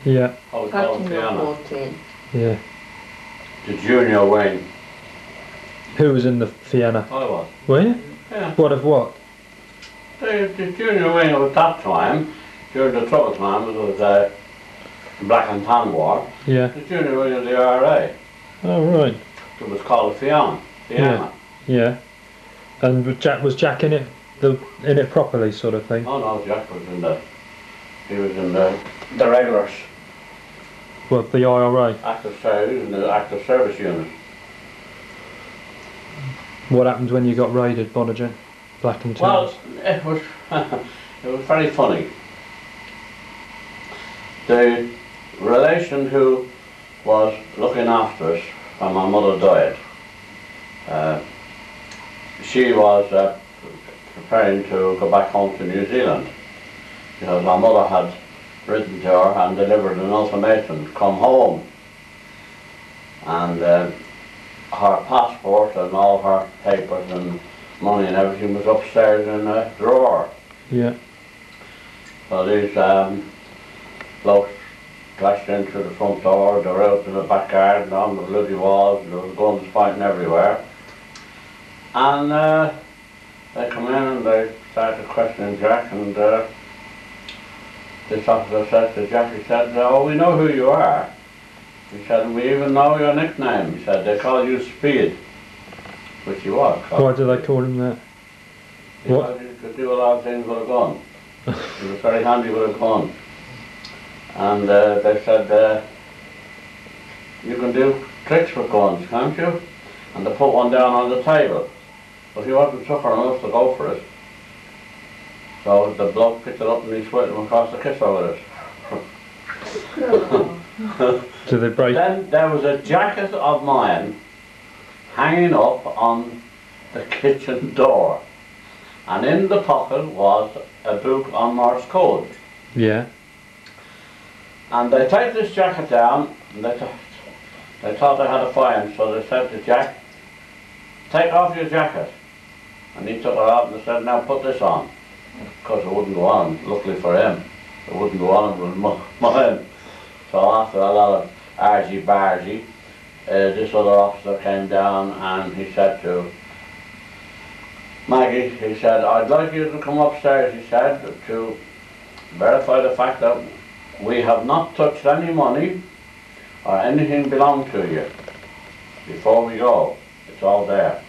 Yeah. I was called 13 or Fiona. 14. Yeah. The junior wing. Who was in the Fianna? I was. Were you? Yeah. What of what? The junior wing at that time, during the trouble time, it was the Black and Tan War. Yeah. The junior wing of the IRA. Oh right. It was called Fiona. Fiona. Yeah. And was Jack in it? In it properly, sort of thing. Oh no, Jack was in the. He was in the regulars. Well, the IRA. Active service in the active service unit. What happened when you got raided, Bonnegin? Black and Tans? Well, it was it was very funny. The relation who was looking after us when my mother died, she was preparing to go back home to New Zealand because my mother had written to her and delivered an ultimatum to come home, and her passport and all her papers and money and everything was upstairs in a drawer. Yeah. So these blokes crashed in through the front door, they were out in the back garden on the bloody walls, and there was guns fighting everywhere. And they come in and they started questioning Jack, and this officer said to Jack, he said, "Oh, we know who you are." He said, "And we even know your nickname." He said, "They call you Speed," which he was. Why do they call him that? Because he could do a lot of things with a gun. He was very handy with a gun. And they said, "You can do tricks with guns, can't you?" And they put one down on the table. But he wasn't sucker enough to go for it. So the bloke picked it up and he swiped him across the kisser with it. Do they break? Then there was a jacket of mine hanging up on the kitchen door. And in the pocket was a book on Morse code. Yeah. And they take this jacket down, and they thought they had a fine, so they said to Jack, "Take off your jacket." And he took it off and they said, "Now put this on." Of course it wouldn't go on, luckily for him. It wouldn't go on with mine. So after a lot of argy-bargy, this other officer came down and he said to Maggie, he said, "I'd like you to come upstairs," he said, "to verify the fact that we have not touched any money or anything belonged to you before we go. It's all there."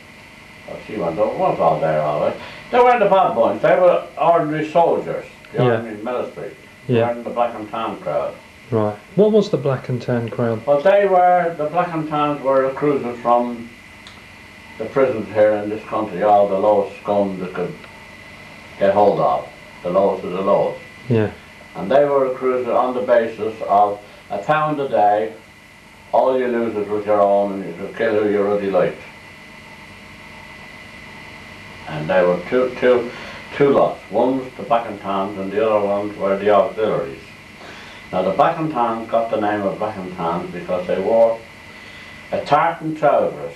Well, she went, "Oh, it was all there, all right." They weren't a bad bunch, they were ordinary soldiers, the ordinary military. They weren't the Black and Tan crowd. Right. What was the Black and Tan crowd? Well, the Black and Tans were recruited from the prisons here in this country, all the lowest scum they could get hold of, the lowest of the lowest. Yeah. And they were recruited on the basis of £1 a day, all you lose is with your own, and you could kill who you really liked. And they were two lots. One was the Black and Tans and the other ones were the auxiliaries. Now the Black and Tans got the name of Black and Tans because they wore a tartan trousers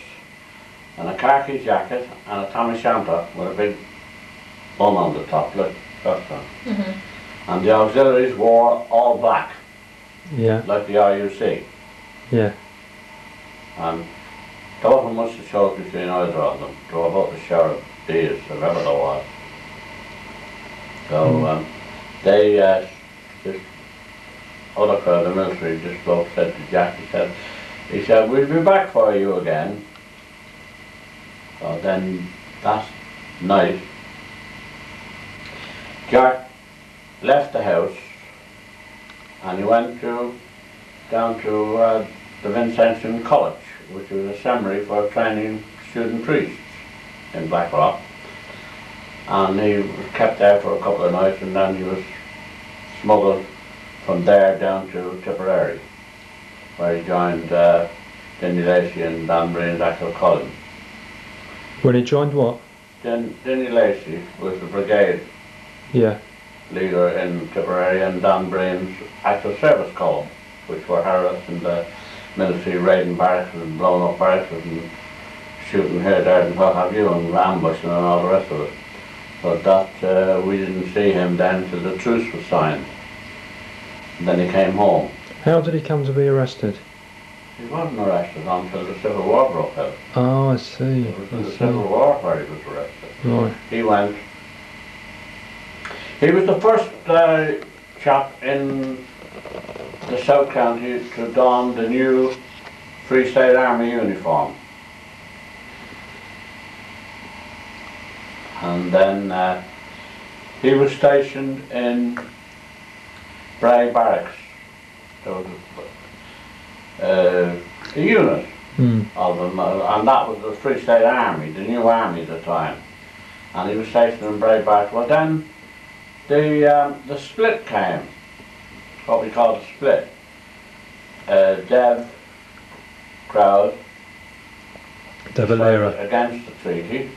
and a khaki jacket and a tam o' shanter with a big bun on the top, like that one. And the auxiliaries wore all black, Yeah. like the RUC. Yeah. And there wasn't much to show between either of them. They were about the sheriff days, whoever there was. So they, this other crowd, the military, this bloke said to Jack, he said, "We'll be back for you again." So then that night, Jack left the house and he went down to the Vincentian College, which was a seminary for training student priests in Blackrock. And he was kept there for a couple of nights, and then he was smuggled from there down to Tipperary, where he joined Denny Lacey and Dan Breen's active column. When he joined what? Denny Lacey was the brigade Yeah. leader in Tipperary, and Dan Breen's active service column, which were harassed in the military raiding barracks and blowing up barracks and shooting here, there and what have you, and ambushing and all the rest of it. But that, we didn't see him then till the truce was signed. And then he came home. How did he come to be arrested? He wasn't arrested until the Civil War broke out. Oh, I see. It was in I the see. Civil War where he was arrested. Right. He went. He was the first chap in the South County to don the new Free State Army uniform. And then he was stationed in Bray Barracks. There was a unit of them, and that was the Free State Army, the new army at the time. And he was stationed in Bray Barracks. Well, then the split came, what we call the split. Dev crowd Devalera. against the treaty,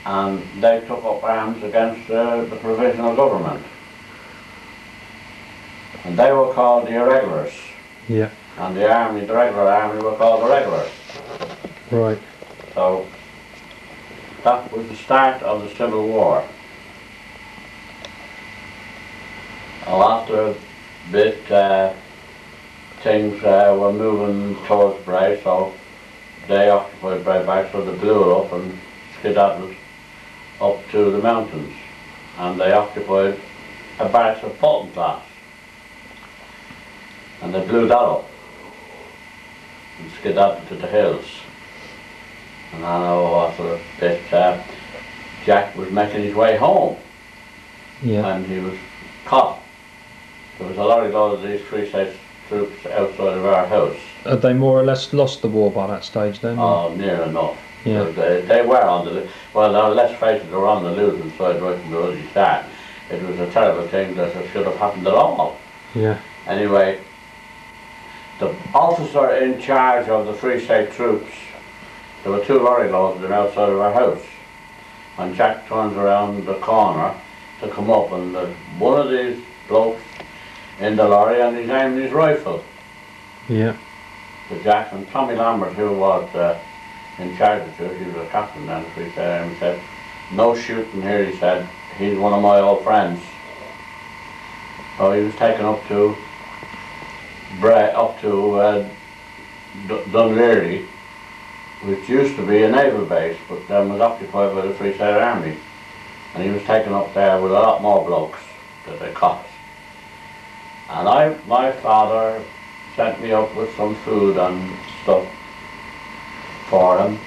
and they took up arms against the provisional government. And they were called the irregulars. Yeah. And the army, the regular army, were called the regulars. Right. So that was the start of the Civil War. Well, after a bit, things were moving towards Bray, so they occupied Bray back, so they blew it up and skedaddled up to the mountains. And they occupied a barracks of Fulton class. And they blew that up and skedaddled to the hills. And I know after a bit, Jack was making his way home. Yeah. And he was caught. There was a lorry load of these Free State troops outside of our house. Had they more or less lost the war by that stage then? Oh, near enough. Yeah. They were on the, well, now let's face it, they were on the losing side right from the early start. It was a terrible thing that it should have happened at all. Yeah. Anyway, the officer in charge of the Free State troops, there were two lorry loads of them outside of our house. And Jack turns around the corner to come up, and one of these blokes in the lorry, and he's aimed his rifle Yeah. to Jack. And Tommy Lambert, who was in charge of it, he was a captain then, so he said, no shooting here, he said, he's one of my old friends. So he was taken up to Dunleary, which used to be a naval base, but then was occupied by the Free State Army. And he was taken up there with a lot more blokes that they caught. And my father sent me up with some food and stuff for him.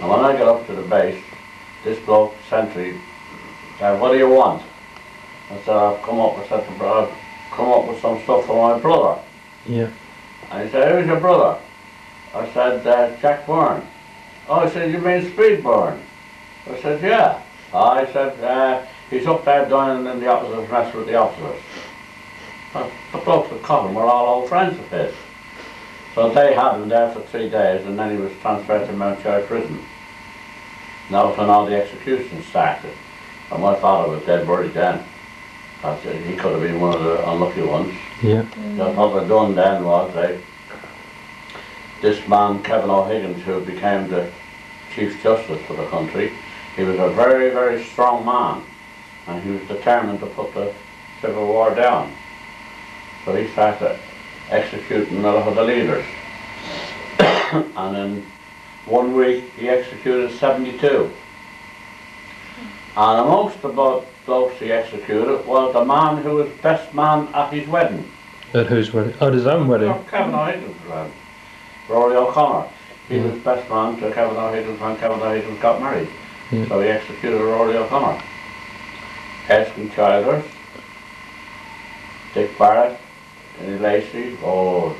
And when I got up to the base, this bloke, sentry, said, what do you want? I said, I've come up with some stuff for my brother. Yeah. And he said, who's your brother? I said, Jack Byrne. Oh, he said, you mean Speed Byrne? I said, yeah. I said, he's up there dining in the officers' mess with the officers. Well, the blokes that caught him were all old friends of his. So they had him there for 3 days, and then he was transferred to Mount Church Prison. And that was when all the executions started. And my father was dead buried then. I said, he could have been one of the unlucky ones. Yeah. Because what they done then was this man, Kevin O'Higgins, who became the Chief Justice for the country, he was a very, very strong man, and he was determined to put the Civil War down. So he started executing a lot of the leaders. And in 1 week he executed 72. And amongst the blokes he executed was the man who was best man at his wedding. At whose wedding? At his own wedding? Kevin O'Higgins' wedding. Rory O'Connor. He was best man to Kevin O'Higgins when Kevin O'Higgins got married. Yeah. So he executed Rory O'Connor. Eskin Childers, Dick Barrett, Denny Lacey, oh,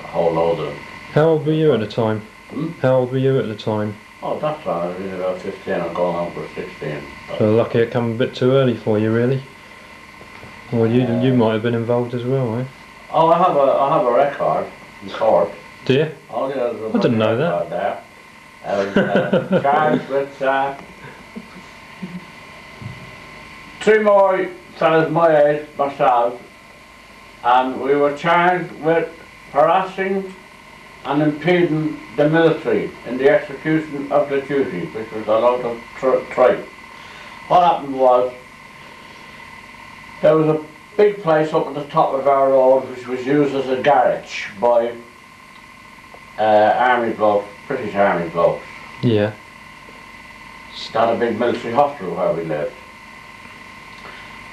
a whole load of them. How old were you at the time? Hmm? How old were you at the time? Oh, that's right, I was about 15, I'm going on for 16. So lucky it come a bit too early for you, really. Well, you might have been involved as well, eh? Oh, I have a record in court. Do you? Oh, yeah, there's a I didn't know record that. there. I was charged with 3 more fellas my age, myself, and we were charged with harassing and impeding the military in the execution of the duty, which was a lot of tripe. What happened was, there was big place up at the top of our road which was used as a garage by army blokes, British army blokes. Yeah. It's not a big military hospital where we lived.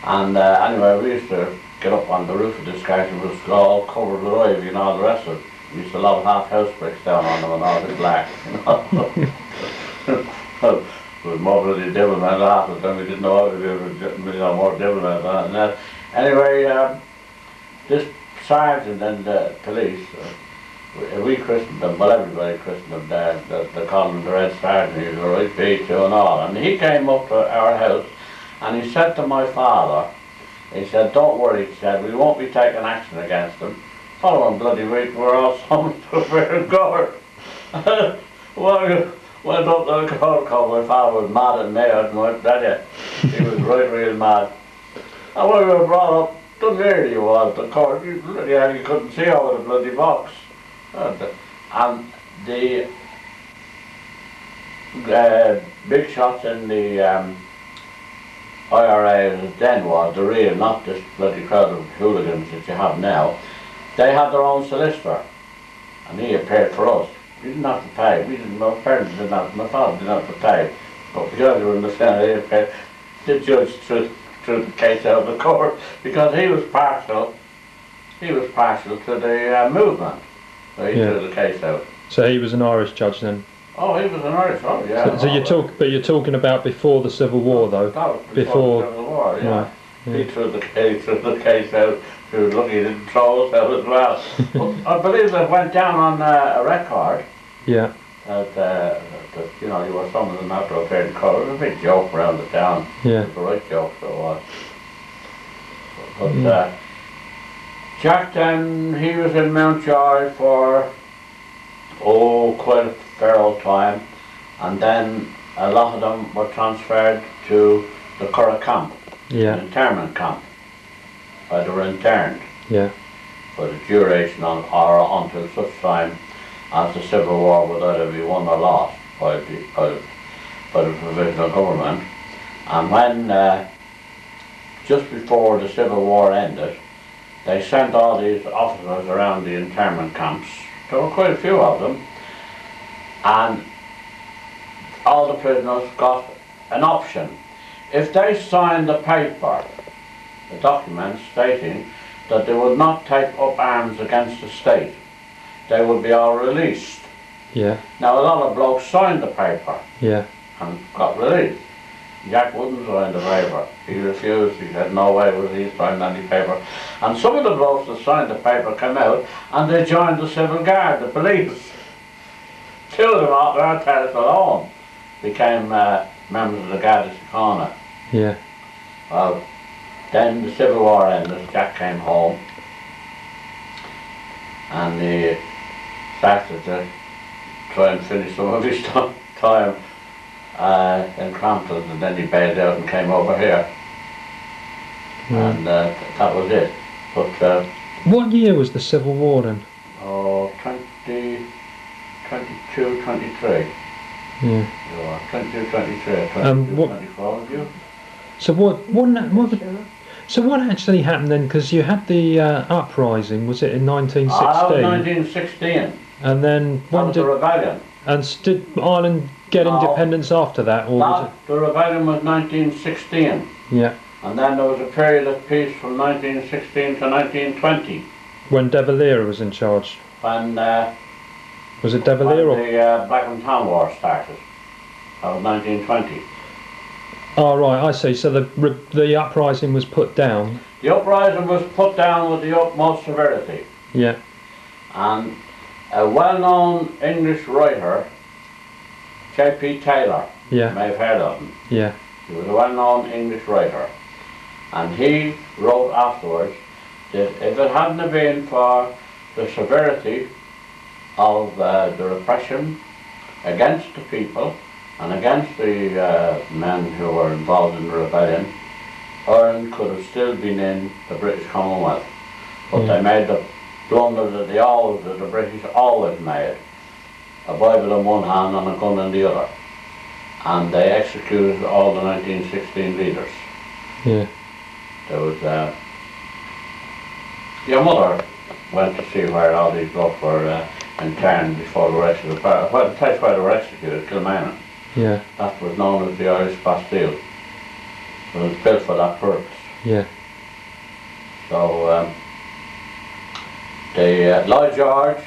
And anyway, we used to get up on the roof of this garage and it was all covered with ivy and all the rest of it. We used to lob half house bricks down on them and all the black, you know. There was more bloody devil men half the time we didn't know how to do it, you know, more devil men than that. Anyway, this sergeant and the police, we christened them, well everybody christened them there, they called him the Red Sergeant, he was a right B2 and all. And he came up to our house and he said to my father, he said, don't worry, he said, we won't be taking action against them. Following bloody week we're all summoned to a fair guard. Well, went up to the court call, my father was mad at me, I didn't tell you. He was right real mad. And when we were brought up, done nearly was the court, you couldn't see over the bloody box. And the big shots in the IRA then was the real, not this bloody crowd of hooligans that you have now. They had their own solicitor, and he appeared for us. We didn't have to pay. We didn't. My parents didn't have. My father didn't have to pay, but because we were in the Senate, he paid. The judge threw the case out of the court because he was partial. He was partial to the movement, so he threw the case out. So he was an Irish judge then. Oh, he was an Irish. Oh, yeah. So you're talking about before the Civil War, though. That was before the Civil War. Yeah. Right. Yeah. He threw the case out. He was lucky he didn't throw us out as well. But I believe that went down on a record. Yeah. That you know, you were some of them after appeared in court. It was a big joke around the town. Yeah. It was a right joke, so it was. But Jack then, he was in Mountjoy for quite a fair old time, and then a lot of them were transferred to the Curragh camp, Yeah. the internment camp, where they were interned Yeah. for the duration or until such time as the Civil War would either be won or lost by the provisional government. And when, just before the Civil War ended, they sent all these officers around the internment camps. There were quite a few of them, and all the prisoners got an option. If they signed the paper, the document stating that they would not take up arms against the state, they would be all released. Yeah. Now a lot of blokes signed the paper Yeah. and got released. Jack wouldn't sign the paper. He refused. He said no way would he sign any paper. And some of the blokes that signed the paper came out and they joined the civil guard, the police. Two of them after our terrace alone became members of the Garda Síochána. Yeah. Well, then the Civil War ended, Jack came home and he started to try and finish some of his time in Crampton, and then he bailed out and came over here. And that was it. But what year was the Civil War then? 22, 23. Yeah. 22, 23, 22, what- 24, would you? So what actually happened then? Because you had the uprising. Was it in 1916? That was 1916. And then That when was the rebellion. did Ireland get No. independence after that, or was The rebellion was 1916. it? Yeah. And then there was a period of peace from 1916 to 1920. When De Valera was in charge. When Was it De Valera? Or? the Black and Tan War started. That was 1920. Oh right, I see. So the uprising was put down. The uprising was put down with the utmost severity. Yeah. And a well-known English writer, J.P. Taylor, Yeah. you may have heard of him. Yeah. He was a well-known English writer. And he wrote afterwards that if it hadn't have been for the severity of the repression against the people and against the men who were involved in the rebellion, Ireland could have still been in the British Commonwealth. But they made the blunder that the British always made. A Bible in one hand and a gun in the other. And they executed all the 1916 leaders. Yeah. There was Your mother went to see where all these blokes were interned before they were executed. Well, the place where they were executed, Kilmarnock, Yeah. that was known as the Irish Bastille. It was built for that purpose. Yeah. So the Lloyd George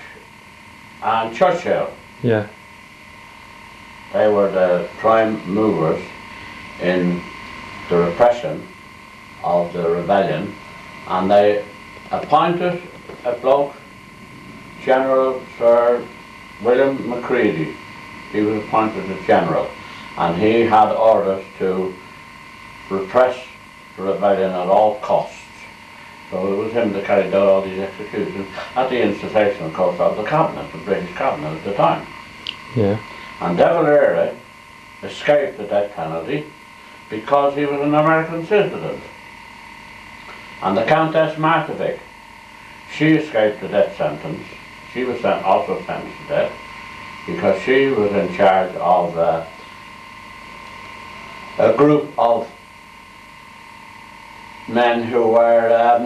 and Churchill, Yeah. they were the prime movers in the repression of the rebellion, and they appointed a bloke, General Sir William Macready. He was appointed as general, and he had orders to repress the rebellion at all costs. So it was him that carried out all these executions at the instigation, of course, of the cabinet, the British cabinet at the time. Yeah. And De Valera escaped the death penalty because he was an American citizen. And the Countess Martovic, she escaped the death sentence. She was also sentenced to death because she was in charge of a group of men who were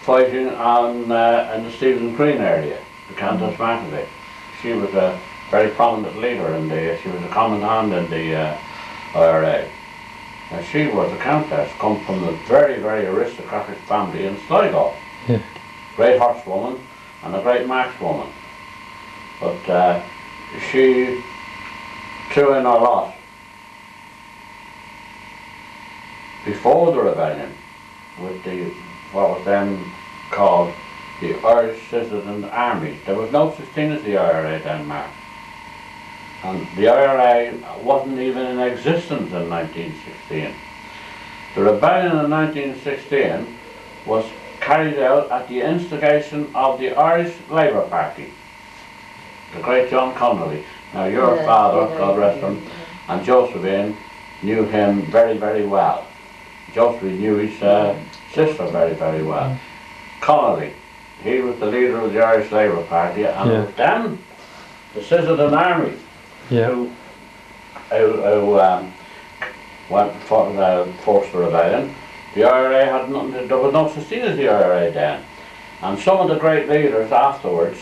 fighting in the Stephen Green area, the Countess Martovic. She was a very prominent leader she was a commandant in the IRA. And she was a countess, come from a very, very aristocratic family in Sligo. Yeah. Great horsewoman and a great markswoman. But she threw in her lot before the rebellion with what was then called the Irish Citizen Army. There was no such thing as the IRA Denmark. And the IRA wasn't even in existence in 1916. The rebellion in 1916 was carried out at the instigation of the Irish Labour Party, the great John Connolly. Now your father, God rest him, and Josephine knew him very, very well. Josephine knew his sister very, very well. Connolly, he was the leader of the Irish Labour Party, and it was then the Citizen Army who went for forced the rebellion. The IRA had nothing. There was no such thing as the IRA then, and some of the great leaders afterwards,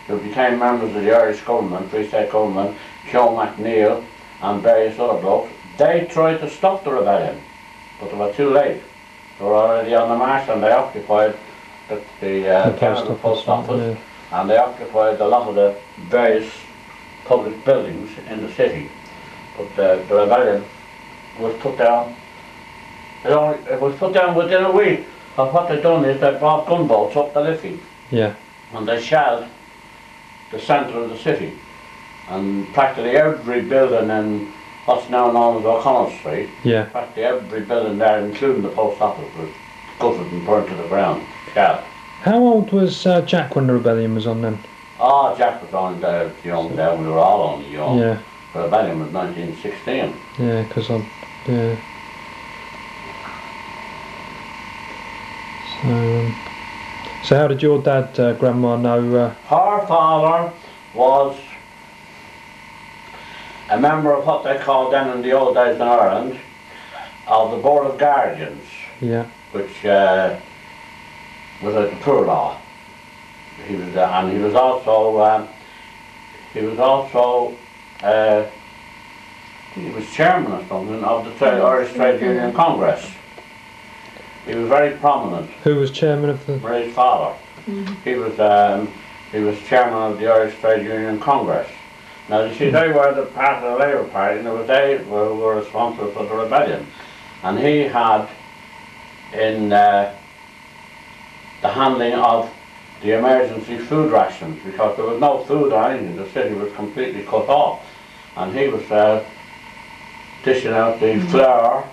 who became members of the Irish government, Free State government, Joe McNeill and various other blokes, they tried to stop the rebellion, but they were too late. They were already on the march, and they occupied the post office, and they occupied a lot of the various public buildings in the city. But the rebellion was put down. It was put down within a week. And what they done is they brought gunboats up the Liffey. Yeah. And they shelled the centre of the city. And practically every building in what's now known as O'Connell Street, practically every building there, including the post office, was gutted and burnt to the ground, shelled. How old was Jack when the rebellion was on then? Oh, Jack was only young then. We were all only young. Yeah. The rebellion was 1916. Yeah, because So how did your dad, Grandma, know? Her father was a member of what they called then in the old days in Ireland, of the Board of Guardians. Yeah. Which was a poor law. He was, and he was also he was chairman or something of the Irish Trade Union Congress. He was very prominent. Who was chairman of the? His father. He was chairman of the Irish Trade Union Congress. Now you see, they were the part of the Labour Party, and they were responsible for the rebellion. And he had in the handling of the emergency food rations, because there was no food or anything. The city was completely cut off, and he was dishing out the flour,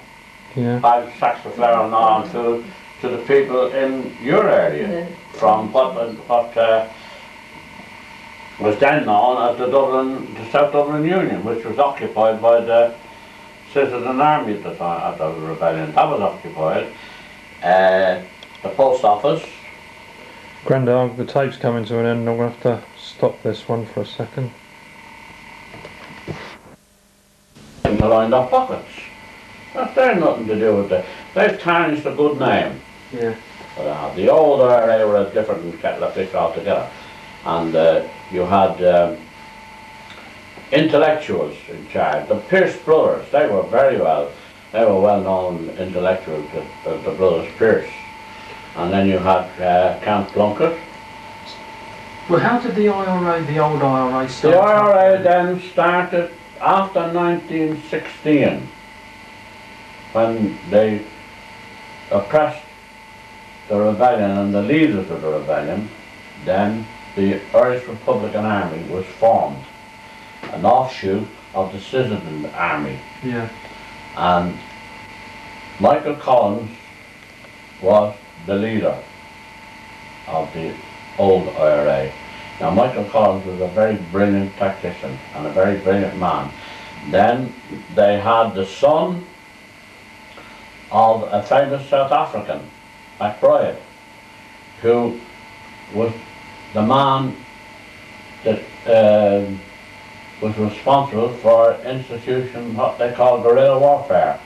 5 sacks of flour and non-food to the people in your area, from what was then known as the South Dublin Union, which was occupied by the Citizen Army at the time of the rebellion. That was occupied. The post office. Grandad, the tape's coming to an end. I'm going to have to stop this one for a second. To line their pockets. That's nothing to do with it. They've tarnished a good name. Yeah. But the old IRA were a different kettle of fish altogether. And you had intellectuals in charge. The Pierce brothers, they were well-known intellectuals, the brothers Pierce. And then you had Count Plunkett. Well, how did the old IRA start? The IRA then started after 1916, when they oppressed the rebellion and the leaders of the rebellion. Then the Irish Republican Army was formed, an offshoot of the Citizen Army. Yeah. And Michael Collins was the leader of the old IRA. Now Michael Collins was a very brilliant tactician and a very brilliant man. Then they had the son of a famous South African, MacBride, who was the man that was responsible for instituting what they call guerrilla warfare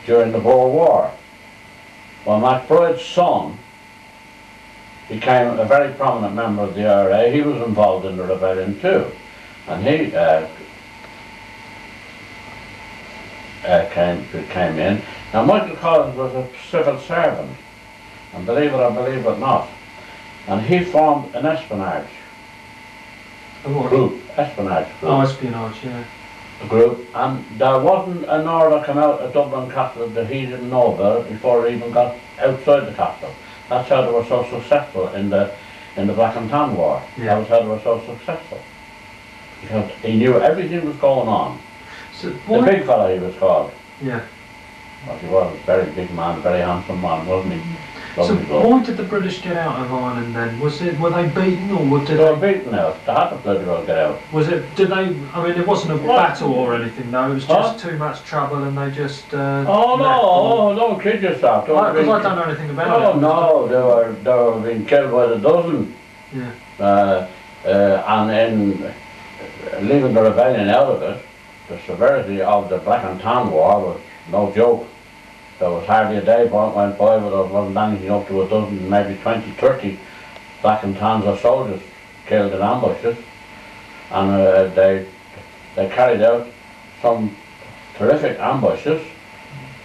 during the Boer War. Well, MacBride's son became a very prominent member of the IRA. He was involved in the rebellion too, and he came in. Now Michael Collins was a civil servant, and believe it or believe it not, and he formed an espionage group, espionage group. Oh, espionage, yeah. A group, and there wasn't an order come out of Dublin Castle that he didn't know about before he even got outside the castle. That's how they were so successful in the Black and Tan War. Yeah. That was how they were so successful, because he knew everything was going on. So The big fella he was called. Yeah. Well, he was a very big man, very handsome man, wasn't he? So Lovely bloke. why did the British get out of Ireland then? Were they beaten, or did They were beaten out. They had to bloody well get out. did they, I mean, it wasn't a What? battle or anything though, it was Huh? just too much trouble and they just Oh left, or- no, don't kid yourself. Because I don't know anything about Oh it. no, they were being killed by the dozen. Yeah. And in leaving the rebellion out of it, the severity of the Black and Tan War was no joke. There was hardly a day went by where there wasn't anything up to a dozen, maybe 20, 30 Black and Tans or soldiers killed in ambushes. And they carried out some terrific ambushes,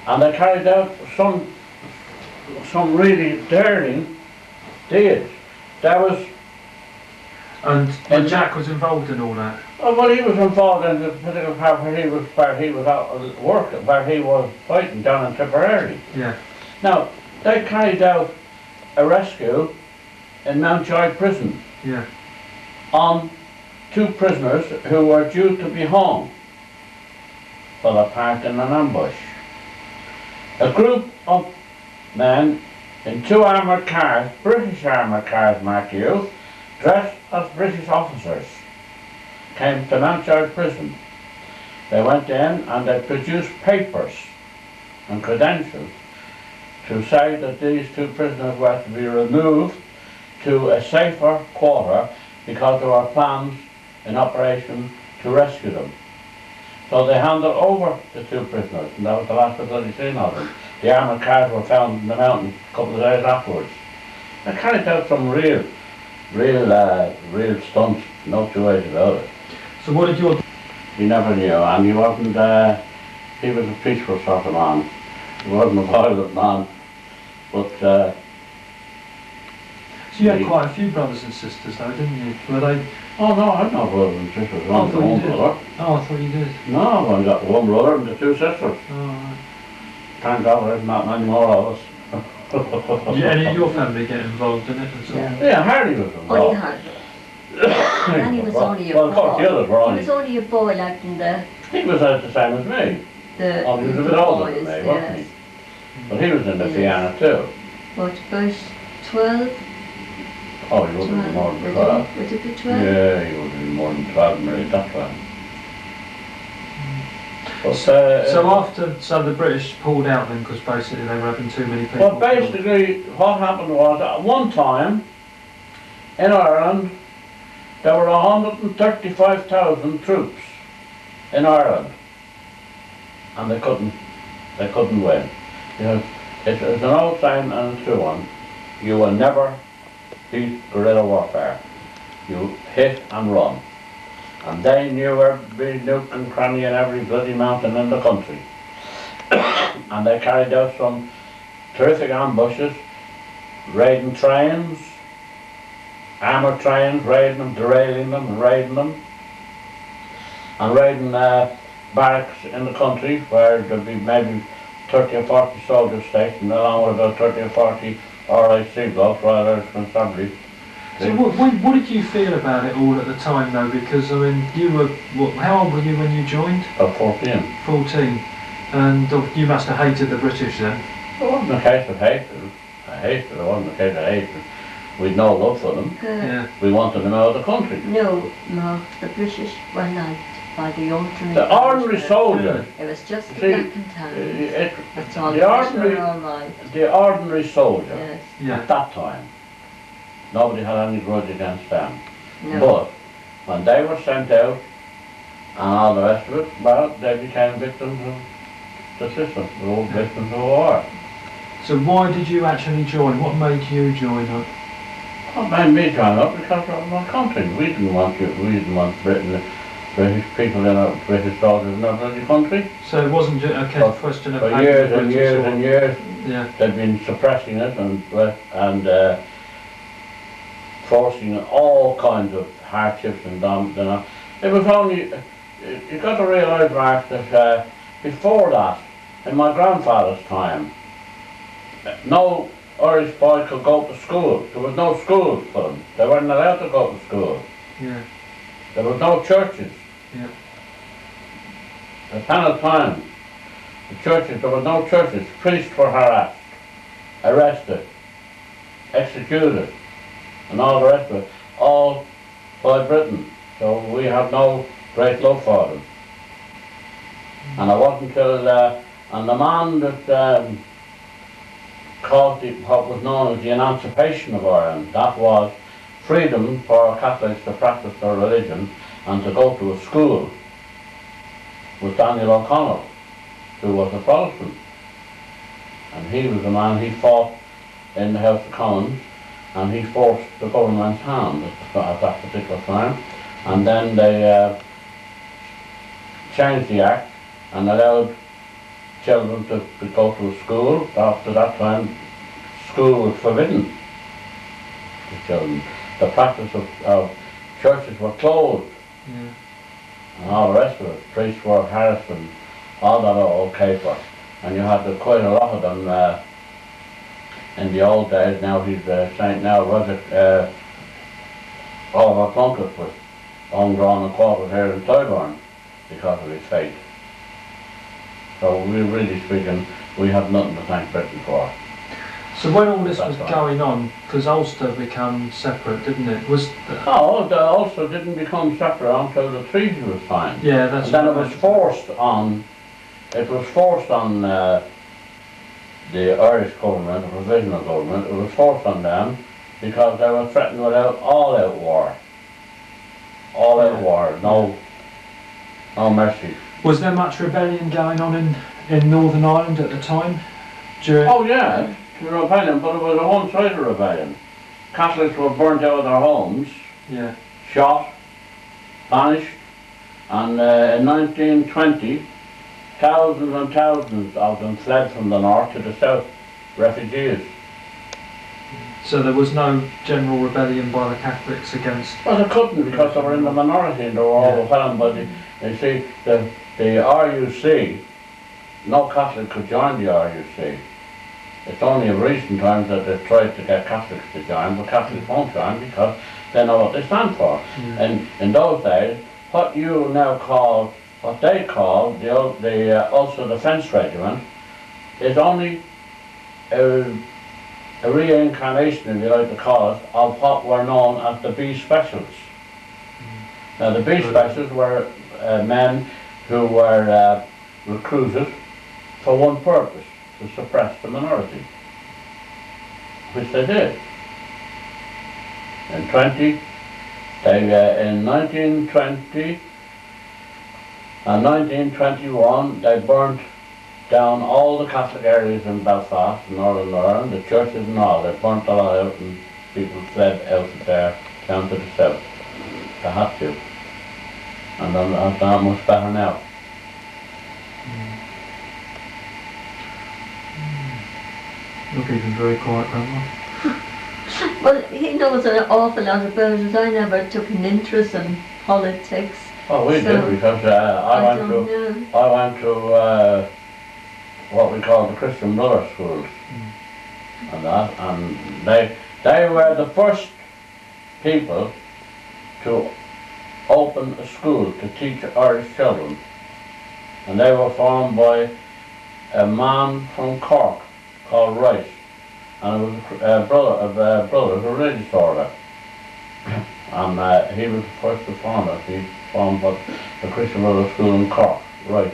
and they carried out some really daring deeds. There was And Jack was involved in all that. Oh, well, he was involved in the particular part where he was out of work, where he was fighting down in Tipperary. Yeah. Now, they carried out a rescue in Mountjoy prison Yeah. on 2 prisoners who were due to be hung for their part in an ambush. A group of men in 2 armoured cars, British armoured cars, mark you, dressed as British officers, came to Mountjoy prison. They went in and they produced papers and credentials to say that these 2 prisoners were to be removed to a safer quarter because there were plans in operation to rescue them. So they handed over the 2 prisoners, and that was the last bloody seen of them. The armoured cars were found in the mountains a couple of days afterwards. They carried out some real stunts, no 2 ways about it. So what did your... He never knew, and he wasn't, he was a peaceful sort of man. He wasn't a violent man, but So you had he- quite a few brothers and sisters though, didn't you? Were they... oh no, I've no brothers and sisters, Oh, I I'm thought you one did. brother. Oh, I thought you did. No, I've only got 1 brother and the 2 sisters. Oh, right. Thank God there isn't that many more of us. Did any of your family get involved in it as well? Yeah. Yeah, Harry was Only involved. Harry. And he was only a Well, of course, the others were boy. He only. was only a boy, like in He was the same as me. the Oh, he was a bit the older than boys, me, wasn't yes. he? But he was in the Yes. piano too. But about 12, Oh, he would have been more than 12. would it be 12? Yeah, he would have been more than 12 married that time. But, So the British pulled out then because basically they were having too many people. well, basically, what happened was, at one time, in Ireland, there were 135,000 troops in Ireland, and they couldn't win. Because it's an old saying and a true one. you will never beat guerrilla warfare. You hit and run. And they knew every nook and cranny and every bloody mountain in the country. And they carried out some terrific ambushes, raiding trains, armoured trains, raiding them, derailing them, raiding them, and raiding barracks in the country where there'd be maybe 30 or 40 soldiers stationed, along with about 30 or 40 RIC blocks, Royal Constabulary. So what did you feel about it all at the time though? Because I mean, you were, how old were you when you joined? 14. 14. And you must have hated the British then. It wasn't a case of hatred. It wasn't a case of hatred. We'd no love for them. Yeah. We wanted them out of the country. No, the British were liked by the ordinary. The ordinary soldier. It was just the See, black and tan. That's all. the ordinary, were all right. the ordinary soldier Yes. Yeah. at that time, nobody had any grudge against them. No. But when they were sent out and all the rest of it, well, they became victims of the system, the old victims of war. So why did you actually join? What made you join up? What made me join up? Because of my country. We didn't want Britain, British people in our British soldiers in our bloody country. So it wasn't just a question of For hating years the and British years or- and years, Yeah. they'd been suppressing it and forcing all kinds of hardships and it was only, you got to realise, Mark, that before that, in my grandfather's time, no Irish boy could go to school. There was no schools for them. They weren't allowed to go to school. Yeah. There was no churches. Yeah. At that time, the churches, there was no churches. Priests were harassed, arrested, executed, and all the rest of it, all by Britain. So we have no great love for them. And it wasn't until, and the man that caused what was known as the emancipation of Ireland, that was freedom for Catholics to practice their religion and to go to a school, was Daniel O'Connell, who was a Protestant. And he was the man, he fought in the House of Commons and he forced the government's hand at that particular time. And then they changed the Act and allowed children to go to a school. After that time, school was forbidden to children. The practice of churches were closed. Yeah. And all the rest of it. Priests were harassed and all that all caper. And you had quite a lot of them in the old days. Now he's Saint now, Roger Oliver Plunkett was undrawn and quartered here in Byrne because of his fate. So we really speaking, we have nothing to thank Britain for. So when all this That's was right. going on, because Ulster became separate, didn't it? No, the Ulster didn't become separate until the treaty was signed. Yeah, that's And then it what I was meant. forced on, the Irish government, the provisional government, it was forced on them because they were threatened with all-out war. All-out war, no mercy. Was there much rebellion going on in Northern Ireland at the time? Oh yeah, it was a rebellion, but it was a one-sided rebellion. Catholics were burnt out of their homes, Yeah. shot, banished, and in 1920, thousands and thousands of them fled from the north to the south, refugees. So there was no general rebellion by the Catholics against. Well, they couldn't because they were in the minority and they were overwhelmed by you see, the RUC, no Catholic could join the RUC. It's only in recent times that they've tried to get Catholics to join, but Catholics won't join because they know what they stand for. Yeah. And in those days, what you now call, what they call the Ulster Defence Regiment, is only a reincarnation, if you like to call it, of what were known as the B Specials. Now the B Specials were men who were recruited for one purpose, to suppress the minority, which they did. In 1920 and 1921 they burnt down all the Catholic areas in Belfast and Northern Ireland, the churches and all. They burnt a lot out and people fled out of there down to the south. They had to. And they're much better now. Look even very quiet, Grandma. Well, he knows an awful lot about it. I never took an interest in politics. Oh, we So, did because I went to what we call the Christian Brothers schools, and they were the first people to open a school to teach Irish children, and they were formed by a man from Cork called Rice, and it was a brother, a religious order, and he was the first to form it. He formed the Christian Brothers School in Cork, right,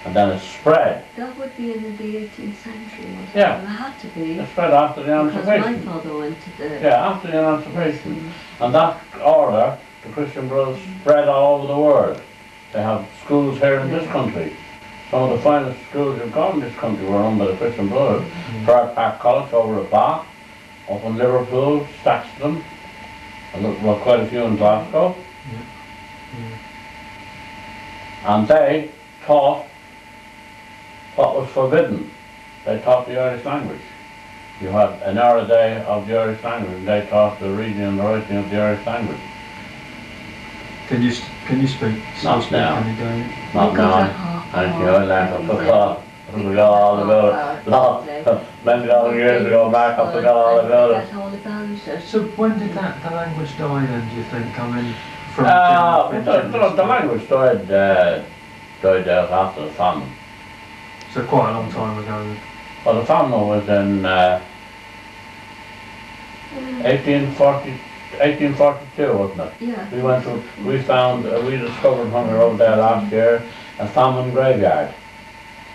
and then it spread. That would be in the 18th century, wasn't it? Yeah. Well, it had to be. It spread after the Because my Emancipation. father went to the... Yeah, after the Emancipation. And that order, the Christian Brothers, spread all over the world. They have schools here in this country. Some of the finest schools you've got in this country were run by the Christian Brothers. Pryor Park College over at Bath, up in Liverpool, Saxton, and well, quite a few in Glasgow. And they taught what was forbidden. They taught the Irish language. You had an hour a day of the Irish language, and they taught the reading and the writing of the Irish language. Can you speak? Not speak now. any Gaelic? Not now. And you know, I forgot all about it. Many other years ago, Mark, I forgot all about it. All about it. So when did the language die then, do you think? I mean, from The language died out after the famine. So quite a long time ago. Well, the famine was in 1842, wasn't it? Yeah. We discovered when we were over there last year a famine graveyard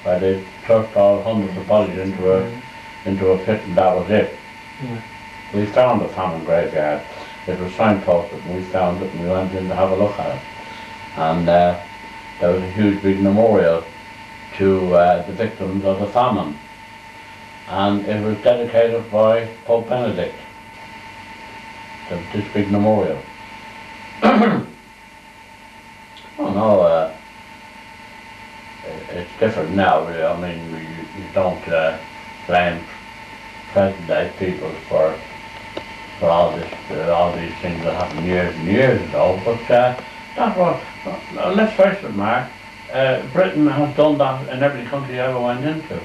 where they took all hundreds of bodies into a pit, and that was it. Yeah. We found a famine graveyard. It was signposted and we found it and we went in to have a look at it. And there was a huge big memorial to the victims of the famine. And it was dedicated by Pope Benedict, this big memorial. Oh no, it's different now. I mean, you don't blame present day people for all these things that happened years and years ago. But that was, let's face it, Mark. Britain has done that in every country I ever went into.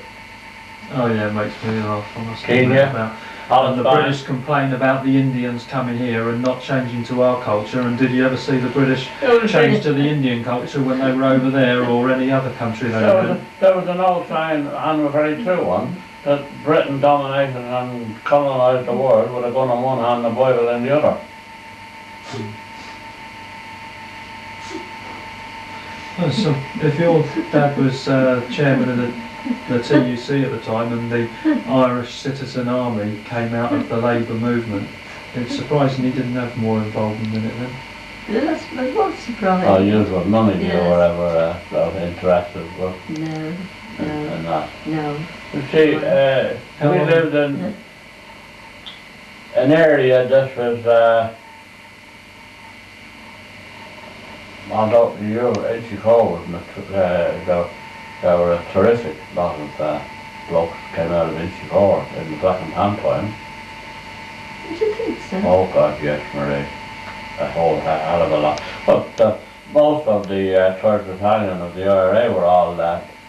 Oh yeah, it makes me laugh. Honestly. Kenya. And the British complain about the Indians coming here and not changing to our culture. And did you ever see the British change to the Indian culture when they were over there or any other country they were in? There was an old saying, and a very true one, that Britain dominated and colonised the world with a gun in one hand and a Bible in the other. So if your dad was chairman of the TUC at the time and the Irish Citizen Army came out of the Labour movement, it's surprising he didn't have more involvement in it then. Yes, but what surprised? Oh, you were none of you were ever interested No, in that. no. You see, we lived in an area that was, although Chicago was there were a terrific lot of blokes came out of Inchicore in the Black and Tan time. Did you think so? Oh God, yes, Marie. A whole hell of a lot. But most of the third battalion of the IRA were all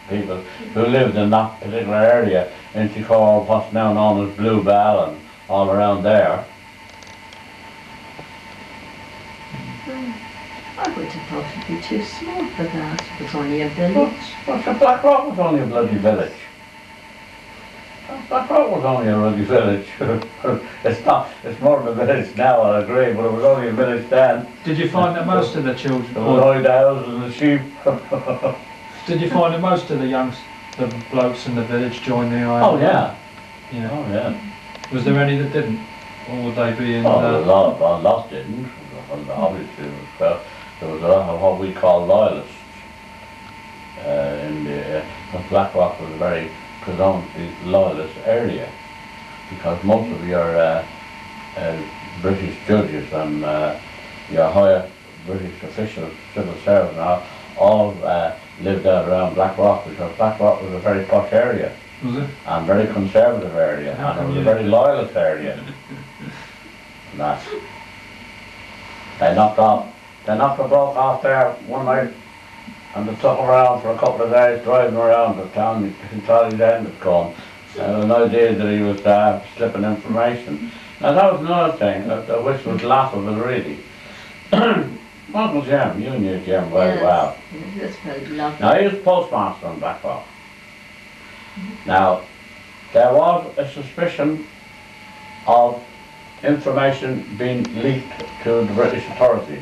people who lived in that particular area, Inchicore, what's now known as Blue Bell and all around there. I would have thought it'd be too small for that. It was only a village. What's the Black Rock was only a bloody village. Black Rock was only a bloody village. It's not, it's more than a village now, I agree, but it was only a village then. Did you find that most of the children... There was only the houses and the sheep. Did you find that most of the blokes in the village joined the IRA? Oh yeah. Yeah. Oh yeah. Was there any that didn't? Or would they be in... Oh, a lot didn't. Obviously, there was a lot of what we call loyalists in the Blackrock was a very predominantly loyalist area, because most of your British judges and your higher British officials, civil servants now, all lived out around Blackrock, because Blackrock was a very posh area. Was it? And very conservative area, and it was a very loyalist area. And that. They knocked the bloke off there one night, and they took him around for a couple of days, driving around the town until his end had gone. An idea that he was slipping information. Now that was another thing, which was laughable really. Uncle Jim, you knew Jim very well. Yes, very lovely. Now he was postmaster on Blackrock. Now, there was a suspicion of information being leaked to the British authorities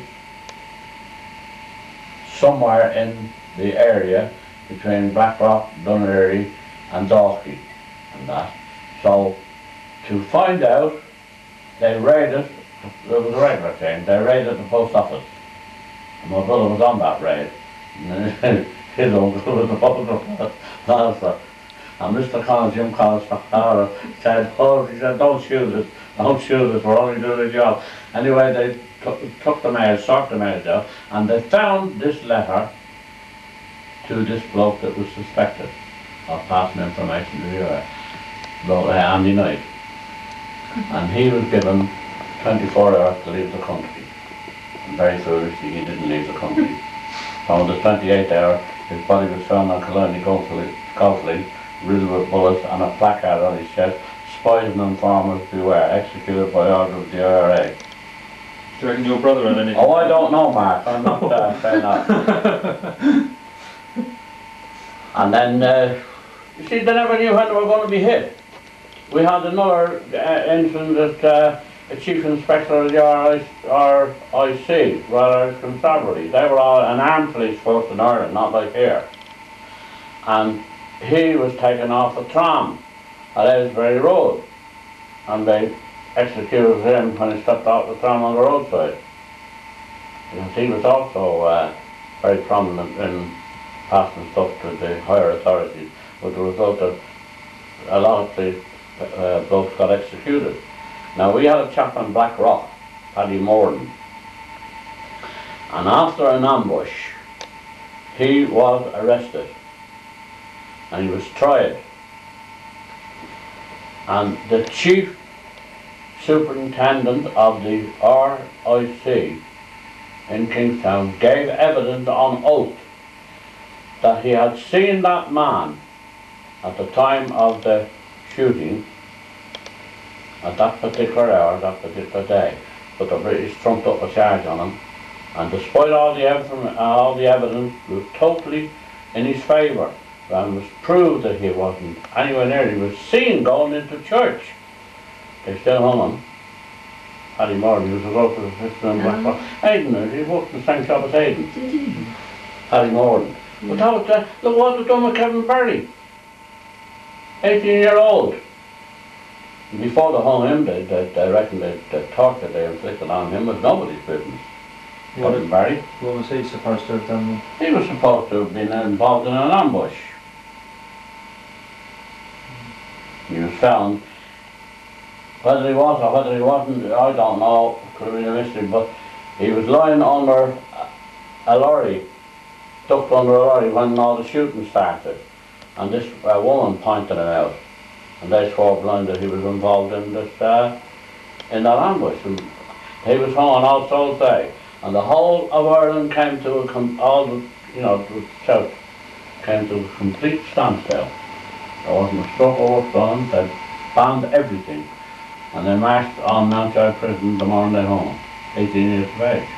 somewhere in the area between Blackrock, Dunleary and Dalkey and that. So, to find out, they raided, it was a regular thing, they raided the post office. And my brother was on that raid. His uncle was the post office. And Mr. Collins, Jim Collins, said, oh, he said, don't shoot us, we're only doing a job. Anyway, they took the mail, sorted the mail out, and they found this letter to this bloke that was suspected of passing information to the bloke, Andy Knight. And he was given 24 hours to leave the country. And very foolishly, he didn't leave the country. On the 28th hour, his body was found on Killarney Golf League, riddled with bullets, and a placard on his chest, spies and informers beware, executed by order of the IRA. Do you reckon your brother had anything? Oh, I don't know, Mark, I'm not saying that. And then, you see, they never knew when they were going to be hit. We had another incident that a chief inspector of the RIC, Royal Constabulary, they were all an armed police force in Ireland, not like here. And he was taken off a tram at Aylesbury Road, and they executed him when he stepped off the tram on the roadside. Because he was also very prominent in passing stuff to the higher authorities, with the result that a lot of the blokes got executed. Now we had a chap in Blackrock, Paddy Morden, and after an ambush he was arrested and he was tried, and the chief superintendent of the RIC in Kingstown gave evidence on oath that he had seen that man at the time of the shooting at that particular hour, that particular day. But the British trumped up a charge on him, and despite all the evidence was totally in his favour, and was proved that he wasn't anywhere near. He was seen going into church. They still hung him. Paddy Morden, he was a local assistant in Blackrock. Aidan, he worked in the same shop as Aidan. Did he? Paddy Morden. But that was look what was done with Kevin Barry. 18-year-old. Before they hung him, they reckon the torture they inflicted on him was nobody's business. Kevin Barry. What was he supposed to have done then? He was supposed to have been involved in an ambush. He was found. Whether he was or whether he wasn't, I don't know, could have been a mystery, but he was lying under a lorry, ducked under a lorry when all the shooting started. And this woman pointed him out, and they swore blind that he was involved in this, in that ambush. And he was hung on All Souls Day, and the whole of Ireland came to the south came to a complete standstill. There wasn't a stroke of work done. They banned everything, and they marched on Mountjoy Prison the morning they hung him, 18 years of age.